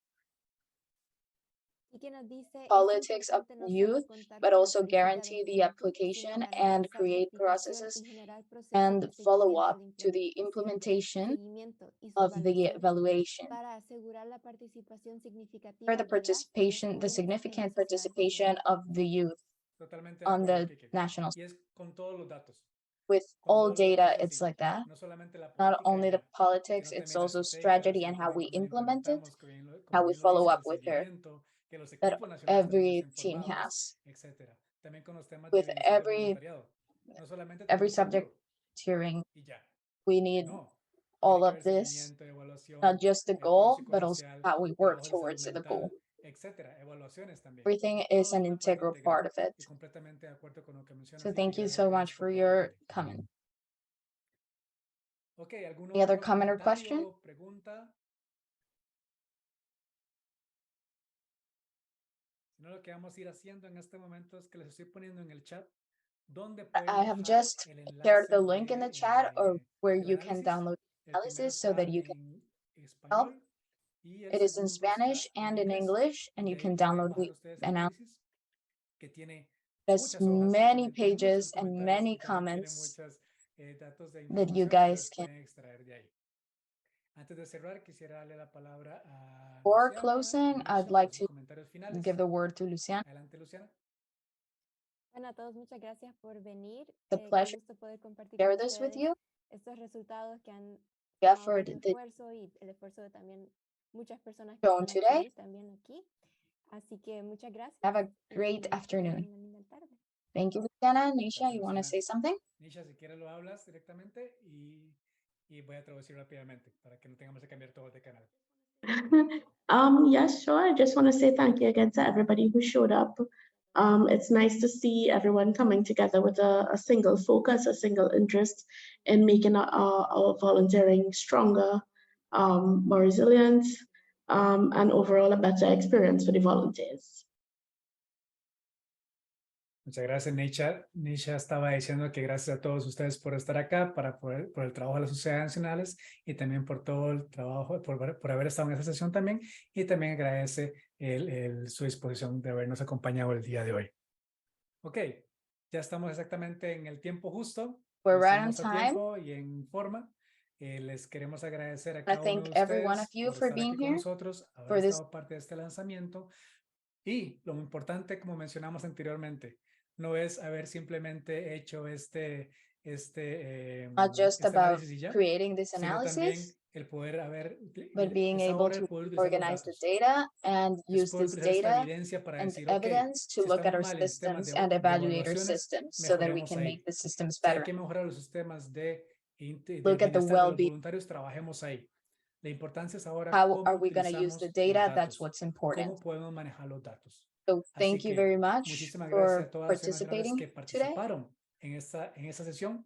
Y que nos dice, politics es of importante no youth, solo contar but con la also política de guarantee the juventud, application sino and garantizar su create aplicación processes y generar procesos and de follow seguimiento up de to the implementación, implementation seguimiento y su of the evaluación evaluation para asegurar la participación for significativa the de las y los participation, the jóvenes en la significant sociedad participation nacional. of the youth Totalmente de on acuerdo, the Quique. national. Y es con todos los datos. With Con all todos los data, datos es it's así. like that. No solamente la Not política y only the ya, politics, sino it's también la also estrategia, strategy sino and how también we cómo la implement it, implementamos, how como we bien lo follow dices, up el with her, seguimiento, que los that equipos nacionales también every estén team formados, has. etcétera. También con los temas de With evidencias de voluntariado. No solamente tener every un subject seguro tiering, y ya. we need No. all Tiene que of haber this, seguimiento, evaluación, not just the trabajo goal, but also psicosocial, how we work trabajo de salud towards the goal. mental, etcétera. Evaluaciones también. Everything is Todo an de una forma integral integral. part of it. Y completamente de acuerdo con lo que mencionas So y te thank you so much agradezco for por tu your aporte. comment. Ok, ¿algún Any other otro comment or question? comentario, pregunta? Si no, lo que vamos a ir haciendo en este momento es que les estoy poniendo en el chat donde pueden I have bajar just el shared the enlace link in the chat or where del you can análisis. download the El primero analysis so that está you can en help. español y el It is in segundo está Spanish en and in inglés. English, and De you ahí can pueden download bajar the ustedes el analysis. análisis que tiene There's muchas hojas, many también tiene muchos pages and comentarios many y también tiene comments muchos datos de that you información que guys ustedes can. pueden extraer de ahí. Antes de cerrar, quisiera darle la palabra a For Luciana y closing, I'd Nisha para like sus to comentarios finales. give the word to Luciana. Adelante, Luciana. Bueno, a todos muchas gracias por venir. The Qué pleasure gusto poder compartir to con share this with ustedes you. estos resultados que han The tomado effort tanto that esfuerzo y el esfuerzo de también muchas personas que shown están today. hoy también aquí. Así que muchas gracias. Have a great Y que afternoon. tengan una linda tarde. Thank you, Luciana. Nisha, Gracias, you want to Luciana. say something? Nisha, si quieres lo hablas directamente y voy a traducir rápidamente para que no tengamos que cambiar todo de canal. Yes, sure. I just want to say thank you again to everybody who showed up. It's nice to see everyone coming together with a single focus, a single interest in making our volunteering stronger, more resilient, and overall a better experience for the volunteers. Muchas gracias, Nisha. Nisha estaba diciendo que gracias a todos ustedes por estar acá, por el trabajo de las sociedades nacionales y también por todo el trabajo, por haber estado en esta sesión también, y también agradece su disposición de habernos acompañado el día de hoy. Ok, ya estamos exactamente en el tiempo justo. We're right on Estamos a time. tiempo y en forma. Les queremos agradecer a I cada uno thank de every one of ustedes you por for estar being aquí con here nosotros, haber for this. estado parte de este lanzamiento. Y lo importante, como mencionamos anteriormente, no es haber simplemente hecho Not just about análisis y ya, creating this sino también analysis, el poder but being es able ahora el to poder utilizar los organize the datos. data and Es use poder this utilizar esta data evidencia para and decir, ok, evidence to si look at estamos our mal en sistemas systems and de evaluate our evaluaciones, systems so that we mejoremos can make ahí. the systems Si hay better. que mejorar los sistemas de look at the well-being. Voluntarios, trabajemos ahí. La importancia es ahora How are we going to use the data? That's what's important. Cómo podemos manejar los datos. So thank you very much Muchísimas gracias a for todas las participating que today. participaron en esa sesión.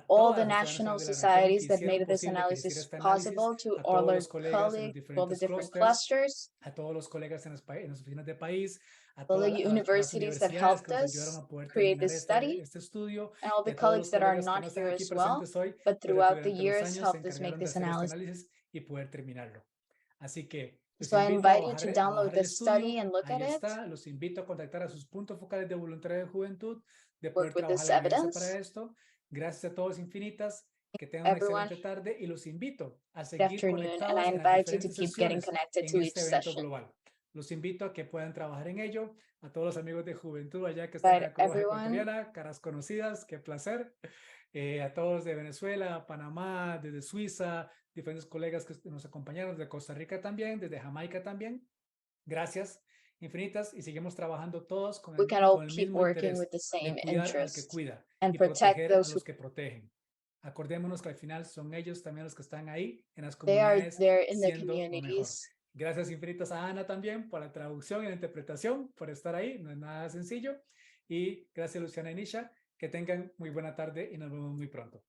All the national societies that made this analysis possible, to all our colleagues, all the different clusters, a todos los colegas en las oficinas de país, a all the todas las universities that helped que nos ayudaron us a poder create terminar this study, este estudio, and all the y a todos colleagues los that are colegas que no not están here aquí as well, presentes hoy, but pero throughout que the durante los years años se helped us make encargaron de this hacer este analysis. análisis y poder terminarlo. Así que los So I invito a invite you to bajar download el this study estudio. and look Ahí at it. está. Los invito a contactar a sus puntos focales de voluntariado de juventud, de Work poder with this trabajar la evidencia evidence. para esto. Gracias a todos infinitas. Que tengan una Everyone, excelente tarde y los invito a good seguir afternoon, and conectados I en las invite you to diferentes keep getting sesiones connected en to each este evento session. global. Los invito a que puedan trabajar en ello. A todos los amigos de juventud allá que están en But la Cuba everyone, ecuatoriana, caras conocidas, qué placer. A todos de Venezuela, Panamá, desde Suiza, diferentes colegas que nos acompañaron, de Costa Rica también, desde Jamaica también. Gracias infinitas y seguimos trabajando todos con we can all el keep mismo working interés with the same de cuidar al que interest cuida and y protect proteger a those who los que protegen. Acordémonos que al final son ellos también los que están ahí en las they are comunidades there in the siendo lo mejor. communities. Gracias infinitas a Ana también por la traducción y la interpretación, por estar ahí, no es nada sencillo. Y gracias Luciana y Nisha, que tengan muy buena tarde y nos vemos muy pronto.